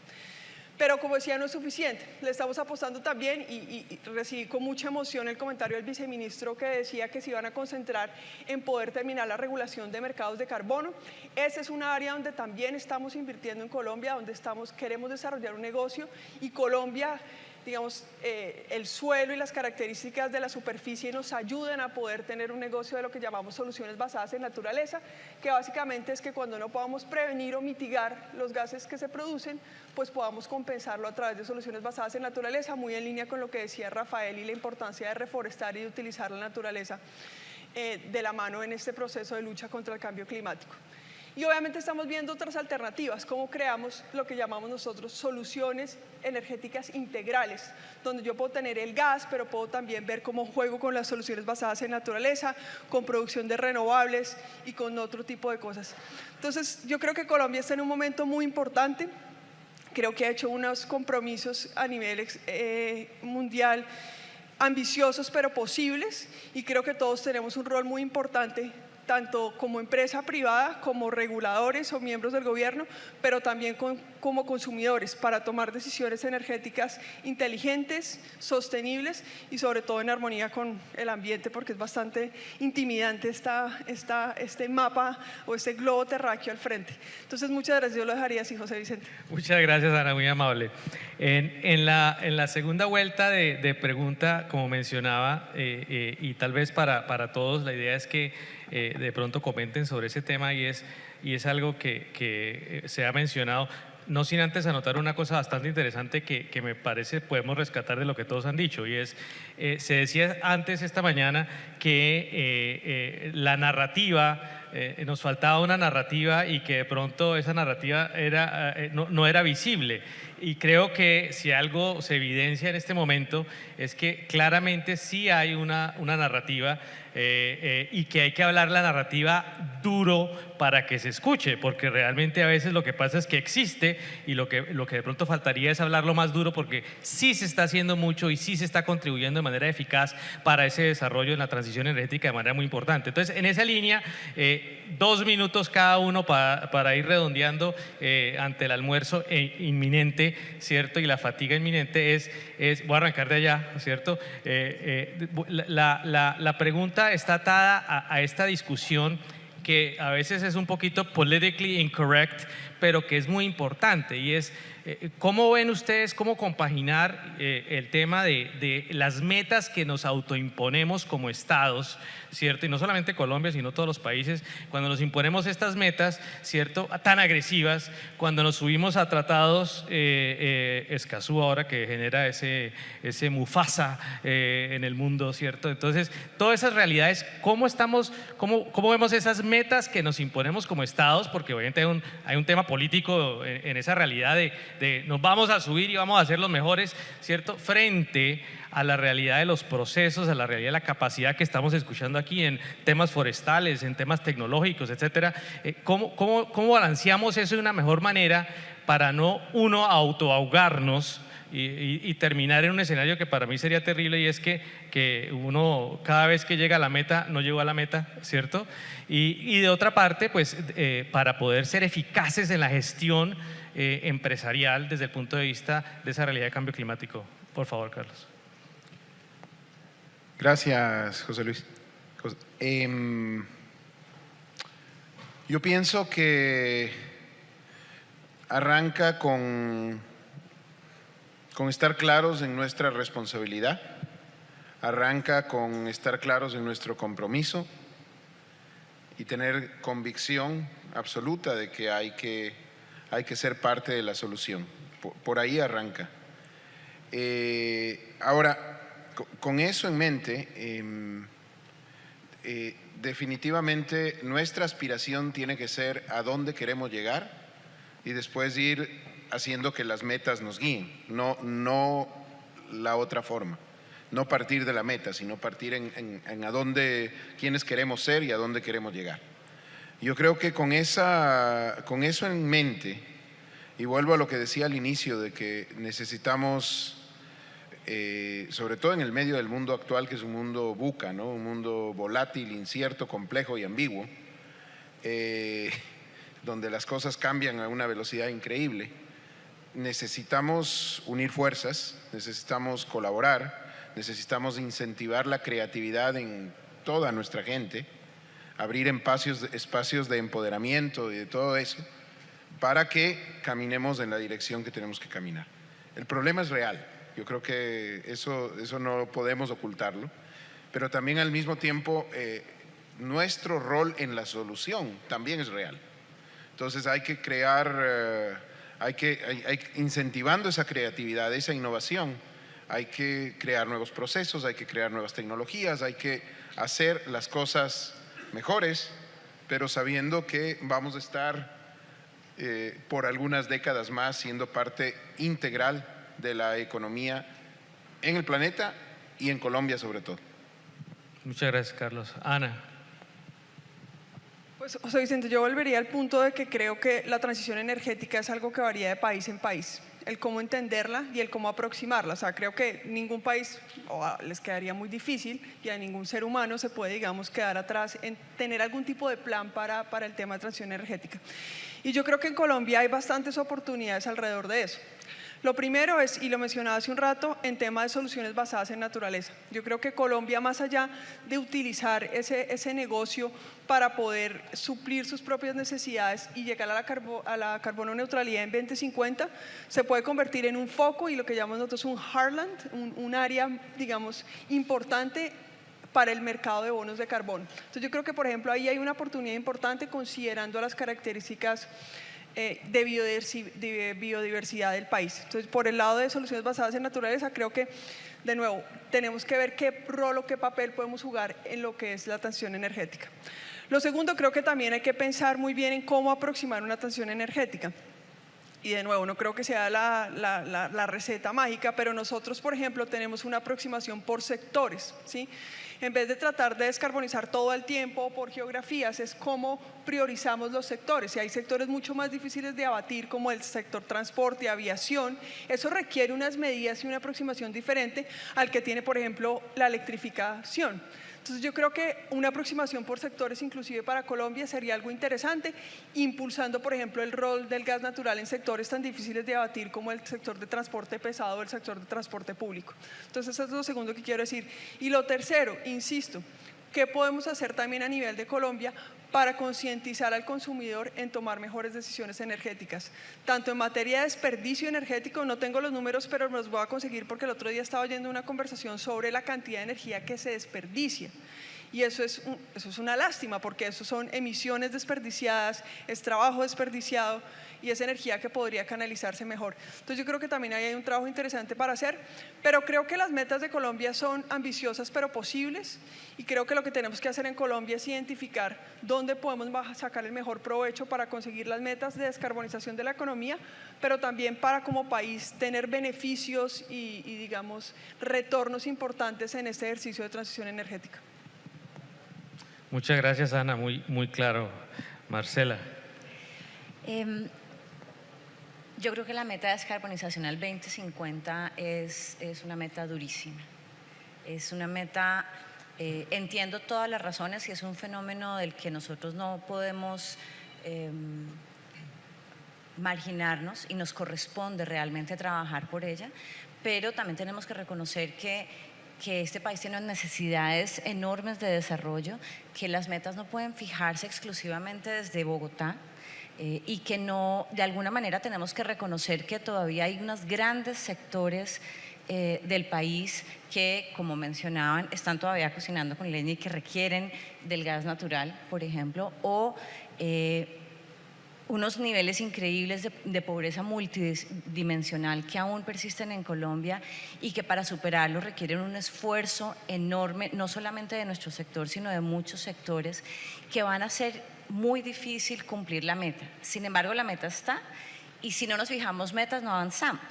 Pero como decía, no es suficiente. Le estamos apostando también, y recibí con mucha emoción el comentario del viceministro que decía que se iban a concentrar en poder terminar la regulación de mercados de carbono. Esa es una área donde también estamos invirtiendo en Colombia, donde queremos desarrollar un negocio, y Colombia, digamos, el suelo y las características de la superficie nos ayudan a poder tener un negocio de lo que llamamos soluciones basadas en naturaleza, que básicamente es que cuando no podamos prevenir o mitigar los gases que se producen, pues podamos compensarlo a través de soluciones basadas en naturaleza, muy en línea con lo que decía Rafael y la importancia de reforestar y de utilizar la naturaleza de la mano en este proceso de lucha contra el cambio climático. Y obviamente estamos viendo otras alternativas, cómo creamos lo que llamamos nosotros soluciones energéticas integrales, donde yo puedo tener el gas, pero puedo también ver cómo juego con las soluciones basadas en naturaleza, con producción de renovables y con otro tipo de cosas. Entonces, yo creo que Colombia está en un momento muy importante. Creo que ha hecho unos compromisos a nivel mundial ambiciosos pero posibles, y creo que todos tenemos un rol muy importante, tanto como empresa privada, como reguladores o miembros del gobierno, pero también como consumidores, para tomar decisiones energéticas inteligentes, sostenibles y sobre todo en armonía con el ambiente, porque es bastante intimidante este mapa o este globo terráqueo al frente. Entonces, muchas gracias. Yo lo dejaría así, José Vicente. Muchas gracias, Ana, muy amable. En la segunda vuelta de pregunta, como mencionaba, y tal vez para todos, la idea es que de pronto comenten sobre ese tema, y es algo que se ha mencionado, no sin antes anotar una cosa bastante interesante que me parece podemos rescatar de lo que todos han dicho, y es, se decía antes esta mañana que la narrativa, nos faltaba una narrativa, y que de pronto esa narrativa no era visible. Y creo que si algo se evidencia en este momento es que claramente sí hay una narrativa, y que hay que hablar la narrativa duro para que se escuche, porque realmente a veces lo que pasa es que existe, y lo que de pronto faltaría es hablarlo más duro, porque sí se está haciendo mucho y sí se está contribuyendo de manera eficaz para ese desarrollo en la transición energética de manera muy importante. Entonces, en esa línea, 2 minutos cada uno para ir redondeando ante el almuerzo inminente, ¿cierto? Y la fatiga inminente voy a arrancar de allá, ¿cierto? La pregunta está atada a esta discusión que a veces es un poquito politically incorrect, pero que es muy importante, y es ¿cómo ven ustedes cómo compaginar el tema de las metas que nos autoimponemos como estados, ¿cierto? Y no solamente Colombia, sino todos los países, cuando nos imponemos estas metas, ¿cierto?, tan agresivas, cuando nos subimos a tratados, Escazú ahora que genera ese Mufasa en el mundo, ¿cierto? Entonces, todas esas realidades, ¿cómo vemos esas metas que nos imponemos como estados? Porque obviamente hay un tema político en esa realidad de nos vamos a subir y vamos a ser los mejores, ¿cierto?, frente a la realidad de los procesos, a la realidad de la capacidad que estamos escuchando aquí en temas forestales, en temas tecnológicos, etcétera. ¿Cómo balanceamos eso de una mejor manera para no autoahogarnos y terminar en un escenario que para mí sería terrible, y es que uno cada vez que llega a la meta no llegó a la meta, ¿cierto? Y de otra parte, pues para poder ser eficaces en la gestión empresarial desde el punto de vista de esa realidad de cambio climático. Por favor, Carlos. Gracias, José Luis. Yo pienso que arranca con estar claros en nuestra responsabilidad, arranca con estar claros en nuestro compromiso y tener convicción absoluta de que hay que ser parte de la solución. Por ahí arranca. Ahora, con eso en mente, definitivamente nuestra aspiración tiene que ser a dónde queremos llegar y después ir haciendo que las metas nos guíen, no la otra forma. No partir de la meta, sino partir en a dónde, quiénes queremos ser y a dónde queremos llegar. Yo creo que con eso en mente, y vuelvo a lo que decía al inicio, de que necesitamos, sobre todo en el medio del mundo actual, que es un mundo VUCA, ¿no? Un mundo volátil, incierto, complejo y ambiguo, donde las cosas cambian a una velocidad increíble, necesitamos unir fuerzas, necesitamos colaborar, necesitamos incentivar la creatividad en toda nuestra gente, abrir espacios de empoderamiento y de todo eso, para que caminemos en la dirección que tenemos que caminar. El problema es real, yo creo que eso no podemos ocultarlo, pero también al mismo tiempo nuestro rol en la solución también es real. Entonces hay que crear, incentivando esa creatividad, esa innovación, hay que crear nuevos procesos, hay que crear nuevas tecnologías, hay que hacer las cosas mejores, pero sabiendo que vamos a estar por algunas décadas más siendo parte integral de la economía en el planeta y en Colombia sobre todo. Muchas gracias, Carlos. Ana. Pues, José Vicente, yo volvería al punto de que creo que la transición energética es algo que varía de país en país. El cómo entenderla y el cómo aproximarla. O sea, creo que ningún país les quedaría muy difícil y a ningún ser humano se puede, digamos, quedar atrás en tener algún tipo de plan para el tema de transición energética. Y yo creo que en Colombia hay bastantes oportunidades alrededor de eso. Lo primero es, y lo mencionaba hace un rato, en tema de soluciones basadas en naturaleza. Yo creo que Colombia, más allá de utilizar ese negocio para poder suplir sus propias necesidades y llegar a la carbono neutralidad en 2050, se puede convertir en un foco y lo que llamamos nosotros un heartland, un área, digamos, importante para el mercado de bonos de carbono. Entonces yo creo que, por ejemplo, ahí hay una oportunidad importante considerando las características de biodiversidad del país. Entonces, por el lado de soluciones basadas en naturaleza, creo que, de nuevo, tenemos que ver qué rol o qué papel podemos jugar en lo que es la transición energética. Lo segundo, creo que también hay que pensar muy bien en cómo aproximar una transición energética. Y de nuevo, no creo que sea la receta mágica, pero nosotros, por ejemplo, tenemos una aproximación por sectores, ¿sí? En vez de tratar de descarbonizar todo el tiempo por geografías, es cómo priorizamos los sectores. Si hay sectores mucho más difíciles de abatir, como el sector transporte, aviación, eso requiere unas medidas y una aproximación diferente al que tiene, por ejemplo, la electrificación. Entonces yo creo que una aproximación por sectores, inclusive para Colombia, sería algo interesante, impulsando, por ejemplo, el rol del gas natural en sectores tan difíciles de abatir como el sector de transporte pesado o el sector de transporte público. Entonces eso es lo segundo que quiero decir. Y lo tercero, insisto, ¿qué podemos hacer también a nivel de Colombia para concientizar al consumidor en tomar mejores decisiones energéticas? Tanto en materia de desperdicio energético, no tengo los números, pero me los voy a conseguir porque el otro día estaba oyendo una conversación sobre la cantidad de energía que se desperdicia. Y eso es una lástima, porque eso son emisiones desperdiciadas, es trabajo desperdiciado y es energía que podría canalizarse mejor. Entonces yo creo que también ahí hay un trabajo interesante para hacer, pero creo que las metas de Colombia son ambiciosas pero posibles, y creo que lo que tenemos que hacer en Colombia es identificar dónde podemos sacar el mejor provecho para conseguir las metas de descarbonización de la economía, pero también para, como país, tener beneficios y digamos, retornos importantes en este ejercicio de transición energética. Muchas gracias, Ana, muy claro. Marcela. Yo creo que la meta de descarbonización al 2050 es una meta durísima. Es una meta, entiendo todas las razones y es un fenómeno del que nosotros no podemos marginarnos y nos corresponde realmente trabajar por ella, pero también tenemos que reconocer que este país tiene unas necesidades enormes de desarrollo, que las metas no pueden fijarse exclusivamente desde Bogotá, y que no, de alguna manera tenemos que reconocer que todavía hay unos grandes sectores del país que, como mencionaban, están todavía cocinando con leña y que requieren del gas natural, por ejemplo, o unos niveles increíbles de pobreza multidimensional que aún persisten en Colombia y que para superarlo requieren un esfuerzo enorme, no solamente de nuestro sector, sino de muchos sectores, que van a hacer muy difícil cumplir la meta. Sin embargo, la meta está, y si no nos fijamos metas, no avanzamos.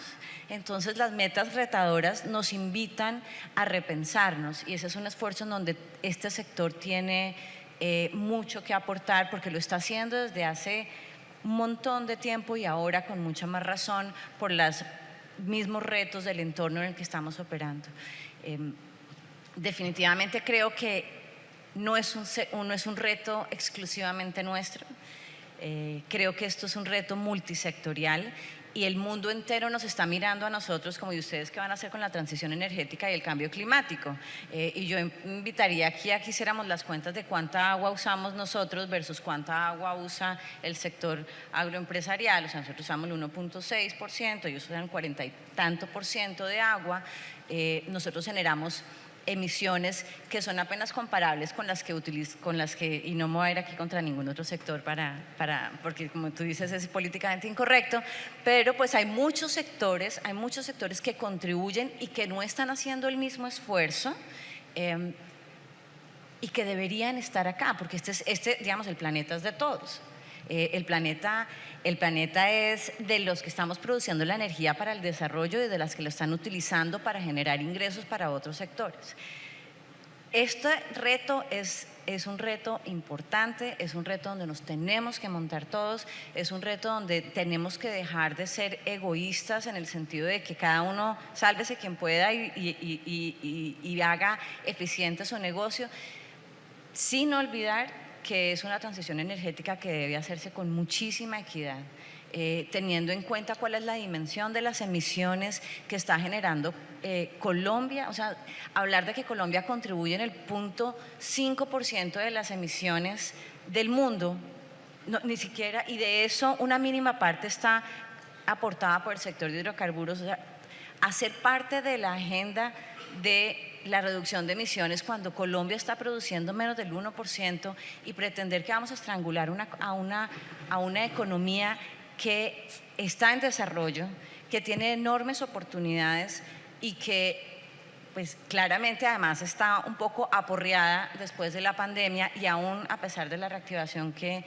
Entonces, las metas retadoras nos invitan a repensarnos, y ese es un esfuerzo en donde este sector tiene mucho que aportar, porque lo está haciendo desde hace un montón de tiempo y ahora con mucha más razón por los mismos retos del entorno en el que estamos operando. Definitivamente creo que no es un reto exclusivamente nuestro. Creo que esto es un reto multisectorial y el mundo entero nos está mirando a nosotros como, ¿y ustedes qué van a hacer con la transición energética y el cambio climático? Y yo invitaría aquí a que hiciéramos las cuentas de cuánta agua usamos nosotros versus cuánta agua usa el sector agroempresarial. O sea, nosotros usamos el 1.6%, ellos usan 40 y tanto por ciento de agua. Nosotros generamos emisiones que son apenas comparables con las que y no me voy a ir aquí contra ningún otro sector porque como tú dices es políticamente incorrecto, pero pues hay muchos sectores que contribuyen y que no están haciendo el mismo esfuerzo y que deberían estar acá, porque digamos, el planeta es de todos. El planeta es de los que estamos produciendo la energía para el desarrollo y de las que lo están utilizando para generar ingresos para otros sectores. Este reto es un reto importante, es un reto donde nos tenemos que montar todos, es un reto donde tenemos que dejar de ser egoístas en el sentido de que cada uno sálvese quien pueda y haga eficiente su negocio, sin olvidar que es una transición energética que debe hacerse con muchísima equidad, teniendo en cuenta cuál es la dimensión de las emisiones que está generando Colombia. O sea, hablar de que Colombia contribuye en el 0.5% de las emisiones del mundo, no, ni siquiera, y de eso una mínima parte está aportada por el sector de hidrocarburos. O sea, hacer parte de la agenda de la reducción de emisiones cuando Colombia está produciendo menos del 1% y pretender que vamos a estrangular a una economía que está en desarrollo, que tiene enormes oportunidades y que pues claramente además está un poco aporreada después de la pandemia y aún a pesar de la reactivación que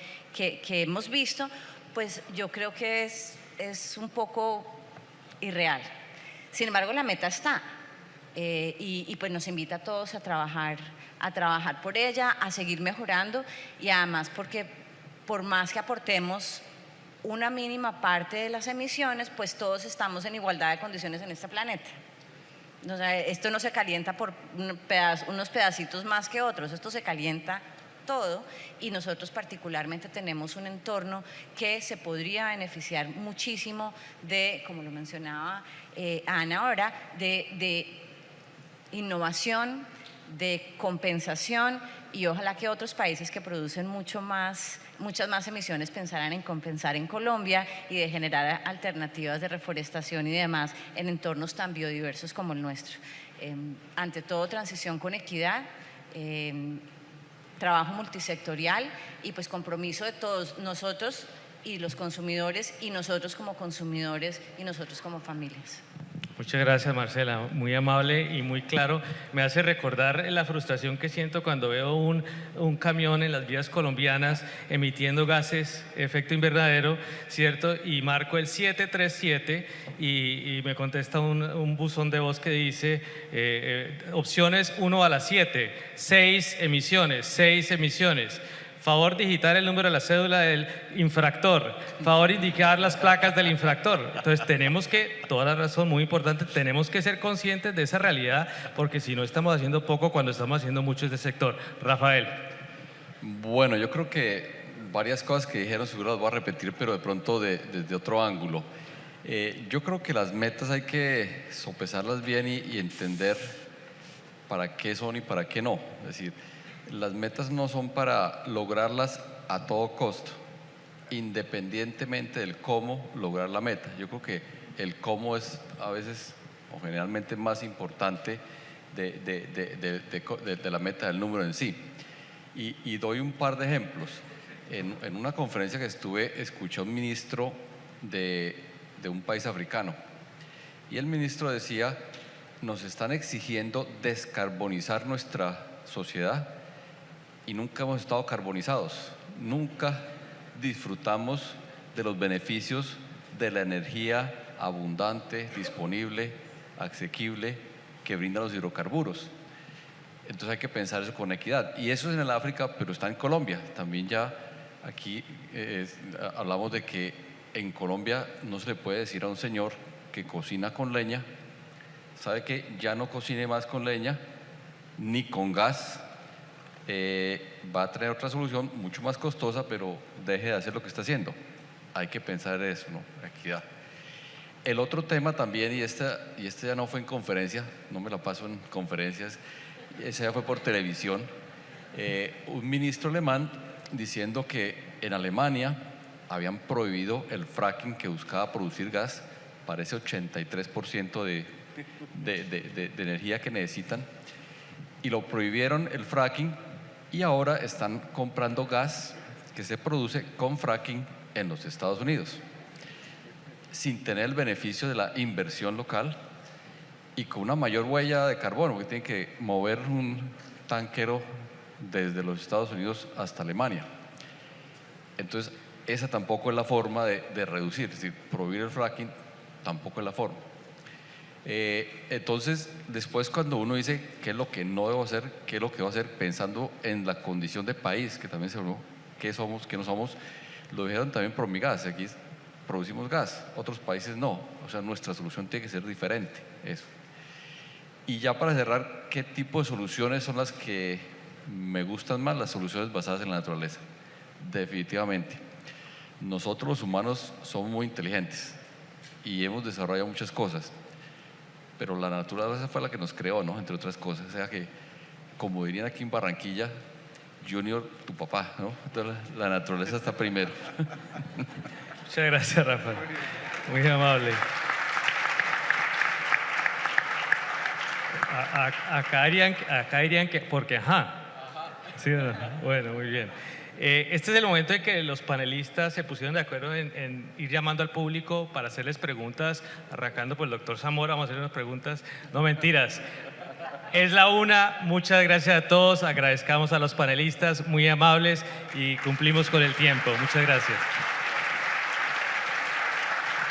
hemos visto, pues yo creo que es un poco irreal. Sin embargo, la meta está. Y pues nos invita a todos a trabajar por ella, a seguir mejorando y además porque por más que aportemos una mínima parte de las emisiones, pues todos estamos en igualdad de condiciones en este planeta. O sea, esto no se calienta por unos pedacitos más que otros, esto se calienta todo y nosotros particularmente tenemos un entorno que se podría beneficiar muchísimo de, como lo mencionaba Ana ahora, de innovación, de compensación y ojalá que otros países que producen muchas más emisiones pensaran en compensar en Colombia y de generar alternativas de reforestación y demás en entornos tan biodiversos como el nuestro. Ante todo, transición con equidad, trabajo multisectorial y pues compromiso de todos nosotros y los consumidores y nosotros como consumidores y nosotros como familias. Muchas gracias, Marcela, muy amable y muy claro. Me hace recordar la frustración que siento cuando veo un camión en las vías colombianas emitiendo gases efecto invernadero, ¿cierto? Y marco el 737 y me contesta un buzón de voz que dice opciones 1 a las 7, 6 emisiones. Favor digitar el número de la cédula del infractor, favor indicar las placas del infractor. Entonces tenemos que, toda la razón, muy importante, tenemos que ser conscientes de esa realidad porque si no estamos haciendo poco cuando estamos haciendo mucho este sector. Rafael. Bueno, yo creo que varias cosas que dijeron seguro las voy a repetir, pero de pronto desde otro ángulo. Yo creo que las metas hay que sopesarlas bien y entender para qué son y para qué no. Es decir, las metas no son para lograrlas a todo costo, independientemente del cómo lograr la meta. Yo creo que el cómo es a veces o generalmente más importante de la meta del número en sí. Y doy un par de ejemplos. en una conferencia que estuve, escuché a un ministro de un país africano y el ministro decía, nos están exigiendo descarbonizar nuestra sociedad y nunca hemos estado carbonizados, nunca disfrutamos de los beneficios de la energía abundante, disponible, asequible que brindan los hidrocarburos. Entonces hay que pensar eso con equidad. Y eso es en el África, pero está en Colombia. También ya aquí hablamos de que en Colombia no se le puede decir a un señor que cocina con leña, sabe que ya no cocine más con leña ni con gas, va a tener otra solución mucho más costosa, pero deje de hacer lo que está haciendo. Hay que pensar eso, ¿no? Equidad. El otro tema también, y este ya no fue en conferencia, no me la paso en conferencias, ese ya fue por televisión, un ministro alemán diciendo que en Alemania habían prohibido el fracking que buscaba producir gas para ese 83% de energía que necesitan, y lo prohibieron el fracking y ahora están comprando gas que se produce con fracking en los Estados Unidos, sin tener el beneficio de la inversión local y con una mayor huella de carbono, porque tienen que mover un tanquero desde los Estados Unidos hasta Alemania. Entonces, esa tampoco es la forma de reducir, es decir, prohibir el fracking tampoco es la forma. Entonces, después cuando uno dice qué es lo que no debo hacer, qué es lo que debo hacer, pensando en la condición de país, que también se habló, qué somos, qué no somos, lo dijeron también por mi gas, aquí producimos gas, otros países no, o sea, nuestra solución tiene que ser diferente, eso. Y ya para cerrar, ¿qué tipo de soluciones son las que me gustan más? Las soluciones basadas en la naturaleza, definitivamente. Nosotros los humanos somos muy inteligentes y hemos desarrollado muchas cosas, pero la naturaleza fue la que nos creó, ¿no? Entre otras cosas, o sea que, como dirían aquí en Barranquilla, Junior, tu papá, ¿no? Entonces, la naturaleza está primero. Muchas gracias, Rafael. Muy amable. Acá dirían que, porque ajá. Sí, no. Bueno, muy bien. Este es el momento en que los panelistas se pusieron de acuerdo en ir llamando al público para hacerles preguntas, arrancando por el doctor Zamora, vamos a hacer unas preguntas. No, mentiras. Es la una, muchas gracias a todos, agradezcamos a los panelistas, muy amables y cumplimos con el tiempo. Muchas gracias.